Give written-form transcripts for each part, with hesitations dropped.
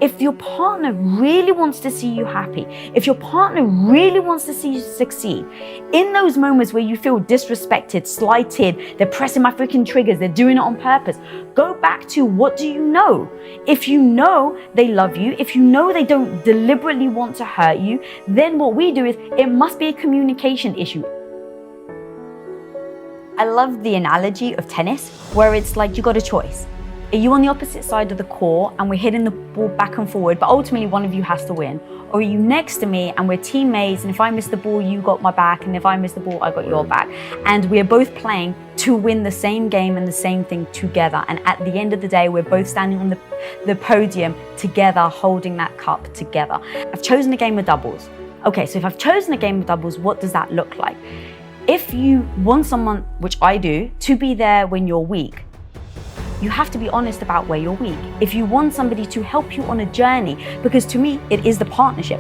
If your partner really wants to see you happy, if your partner really wants to see you succeed, in those moments where you feel disrespected, slighted, they're pressing my freaking triggers, they're doing it on purpose, go back to, what do you know? If you know they love you, if you know they don't deliberately want to hurt you, then what we do is, it must be a communication issue. I love the analogy of tennis, where it's like you got a choice. Are you on the opposite side of the court and we're hitting the ball back and forward, but ultimately one of you has to win? Or are you next to me and we're teammates, and if I miss the ball, you got my back, and if I miss the ball, I got your back. And we're both playing to win the same game and the same thing together. And at the end of the day, we're both standing on the podium together, holding that cup together. I've chosen a game of doubles. Okay, so if I've chosen a game of doubles, what does that look like? If you want someone, which I do, to be there when you're weak, you have to be honest about where you're weak. If you want somebody to help you on a journey, because to me, it is the partnership.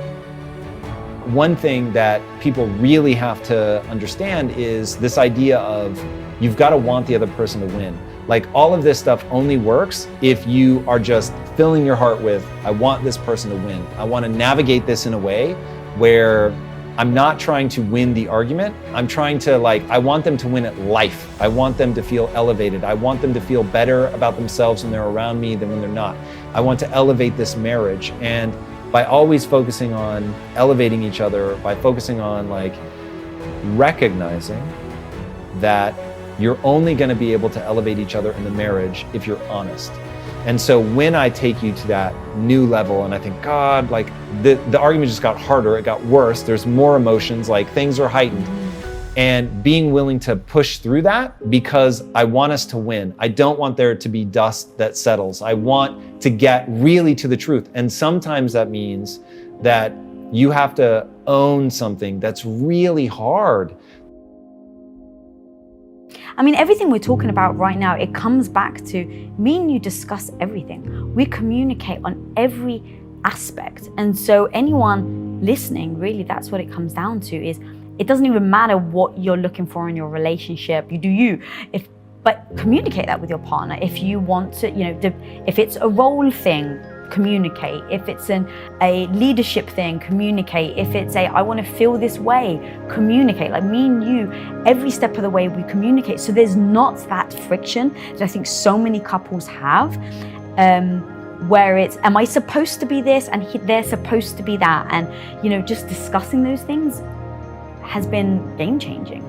One thing that people really have to understand is this idea of you've got to want the other person to win. Like, all of this stuff only works if you are just filling your heart with, I want this person to win. I want to navigate this in a way where I'm not trying to win the argument. I'm trying to, I want them to win at life. I want them to feel elevated. I want them to feel better about themselves when they're around me than when they're not. I want to elevate this marriage. And by always focusing on elevating each other, by focusing on recognizing that you're only going to be able to elevate each other in the marriage if you're honest. And so when I take you to that new level and I think, God, the argument just got harder, it got worse, there's more emotions, things are heightened. And being willing to push through that, because I want us to win. I don't want there to be dust that settles. I want to get really to the truth. And sometimes that means that you have to own something that's really hard. I mean, everything we're talking about right now, it comes back to me and you discuss everything. We communicate on every aspect. And so anyone listening, really, that's what it comes down to, is it doesn't even matter what you're looking for in your relationship. You do you. But communicate that with your partner. If you want to, if it's a role thing, communicate. If it's a leadership thing, communicate. If it's I want to feel this way, communicate. Like me and you, every step of the way we communicate. So there's not that friction that I think so many couples have, where it's, am I supposed to be this and they're supposed to be that? And, just discussing those things has been game-changing.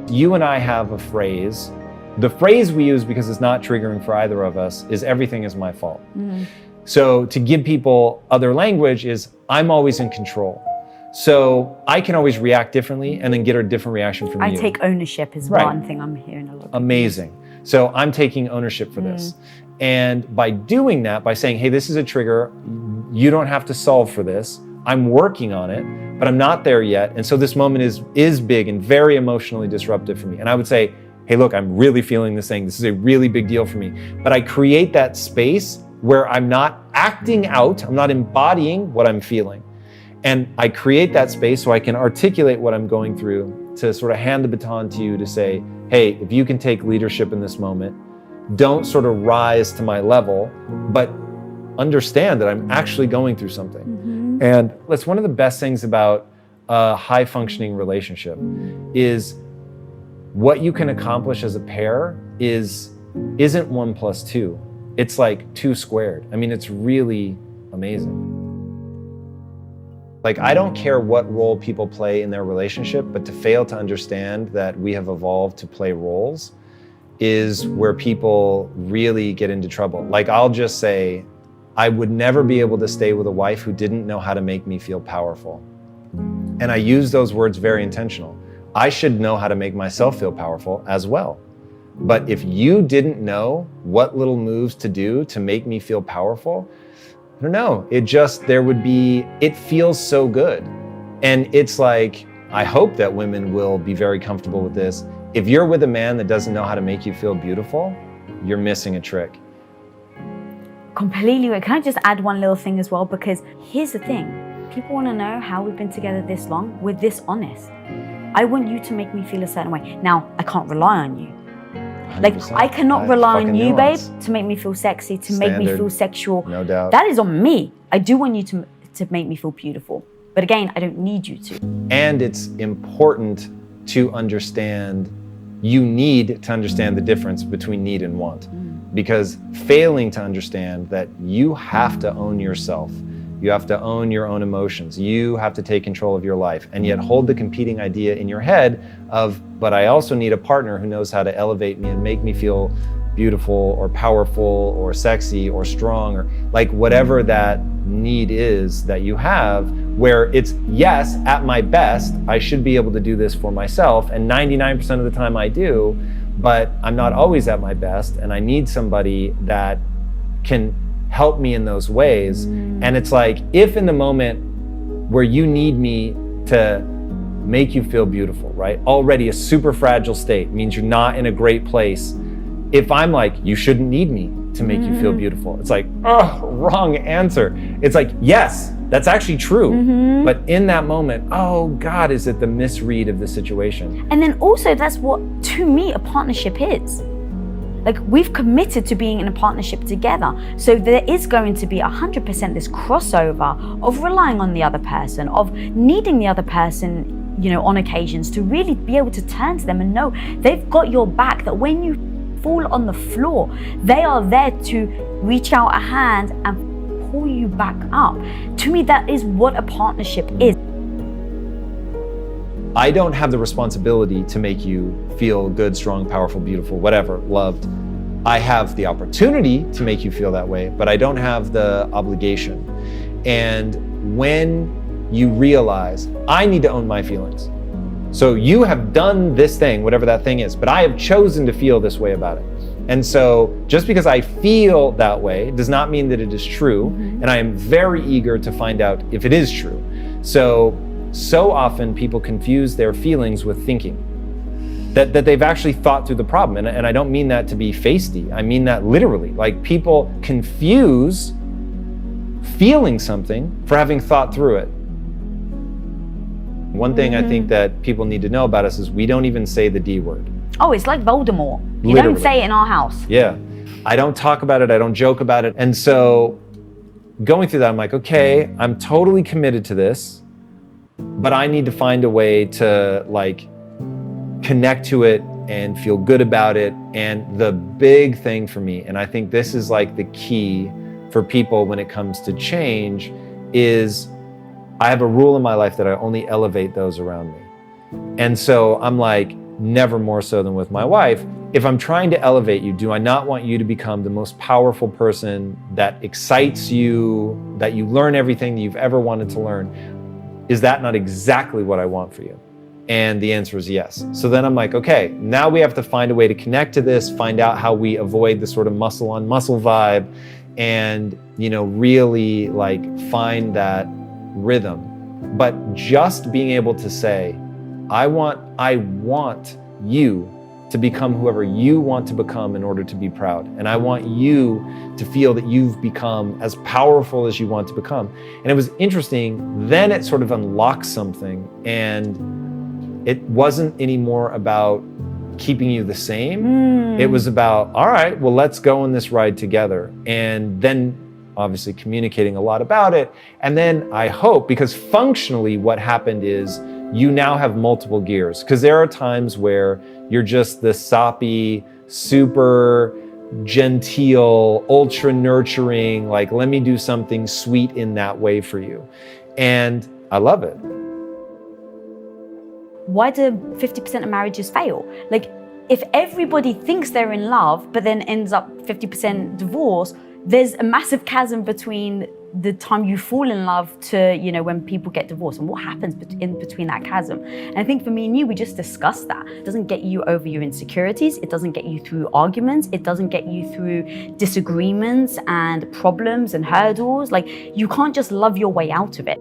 You and I have a phrase. The phrase we use, because it's not triggering for either of us, is everything is my fault. Mm-hmm. So to give people other language is, I'm always in control. So I can always react differently and then get a different reaction from you. I take ownership is one thing I'm hearing a lot. Amazing. So I'm taking ownership for this. And by doing that, by saying, hey, this is a trigger, you don't have to solve for this. I'm working on it, but I'm not there yet. And so this moment is big and very emotionally disruptive for me. And I would say, hey, look, I'm really feeling this thing. This is a really big deal for me. But I create that space where I'm not acting out, I'm not embodying what I'm feeling. And I create that space so I can articulate what I'm going through, to sort of hand the baton to you to say, hey, if you can take leadership in this moment, don't sort of rise to my level, but understand that I'm actually going through something. Mm-hmm. And that's one of the best things about a high functioning relationship, is what you can accomplish as a pair isn't 1 + 2. It's like 2 squared. I mean, it's really amazing. I don't care what role people play in their relationship, but to fail to understand that we have evolved to play roles is where people really get into trouble. I'll just say, I would never be able to stay with a wife who didn't know how to make me feel powerful. And I use those words very intentional. I should know how to make myself feel powerful as well. But if you didn't know what little moves to do to make me feel powerful, I don't know, it feels so good. And it's I hope that women will be very comfortable with this. If you're with a man that doesn't know how to make you feel beautiful, you're missing a trick. Completely. Can I just add one little thing as well? Because here's the thing. People want to know how we've been together this long. We're this honest. I want you to make me feel a certain way. Now, I can't rely on you. Like, 100%. I cannot rely on Fucking you, babe, nuance. to make me feel sexy, to make me Standard. feel sexual. No doubt. That is on me. I do want you to make me feel beautiful. But again, I don't need you to. And it's important to understand, you need to understand the difference between need and want. Because failing to understand that you have to own yourself, you have to own your own emotions, you have to take control of your life, and yet hold the competing idea in your head of, but I also need a partner who knows how to elevate me and make me feel beautiful or powerful or sexy or strong, or like whatever that need is that you have, where it's, yes, at my best, I should be able to do this for myself, and 99% of the time I do, but I'm not always at my best, and I need somebody that can help me in those ways. And it's like, if in the moment where you need me to make you feel beautiful, right? Already a super fragile state means you're not in a great place. If I'm like, you shouldn't need me to make you feel beautiful, it's like, oh, wrong answer. It's like, yes, that's actually true. But in that moment, oh God, is it the misread of the situation? And then also, that's what, to me, a partnership is. Like, we've committed to being in a partnership together. So there is going to be 100% this crossover of relying on the other person, of needing the other person, you know, on occasions, to really be able to turn to them and know they've got your back, that when you fall on the floor, they are there to reach out a hand and pull you back up. To me, that is what a partnership is. I don't have the responsibility to make you feel good, strong, powerful, beautiful, whatever, loved. I have the opportunity to make you feel that way, but I don't have the obligation. And when you realize, I need to own my feelings. So you have done this thing, whatever that thing is, but I have chosen to feel this way about it. And so just because I feel that way does not mean that it is true. And I am very eager to find out if it is true. So often people confuse their feelings with thinking, that they've actually thought through the problem. And I don't mean that to be feisty. I mean that literally. Like, people confuse feeling something for having thought through it. One thing I think that people need to know about us is we don't even say the D word. Oh, it's like Voldemort. You Literally. don't say it in our house. Yeah. I don't talk about it. I don't joke about it. And so going through that, I'm like, okay, I'm totally committed to this, but I need to find a way to like connect to it and feel good about it. And the big thing for me, and I think this is like the key for people when it comes to change, is I have a rule in my life that I only elevate those around me. And so I'm like, never more so than with my wife. If I'm trying to elevate you, do I not want you to become the most powerful person that excites you, that you learn everything that you've ever wanted to learn? Is that not exactly what I want for you? And the answer is yes. So then I'm like, okay, now we have to find a way to connect to this, find out how we avoid the sort of muscle on muscle vibe, and, you know, really like find that rhythm. But just being able to say, I want you to become whoever you want to become in order to be proud. And I want you to feel that you've become as powerful as you want to become. And it was interesting, then it sort of unlocked something, and it wasn't anymore about keeping you the same. It was about, all right, well, let's go on this ride together. And then obviously communicating a lot about it. And then I hope, because functionally what happened is you now have multiple gears, because there are times where you're just the soppy, super genteel, ultra nurturing, like, let me do something sweet in that way for you. And I love it. Why do 50% of marriages fail? Like, if everybody thinks they're in love, but then ends up 50% divorce, there's a massive chasm between the time you fall in love to, you know, when people get divorced, and what happens in between that chasm. And I think for me and you, we just discussed that. It doesn't get you over your insecurities. It doesn't get you through arguments. It doesn't get you through disagreements and problems and hurdles. Like, you can't just love your way out of it.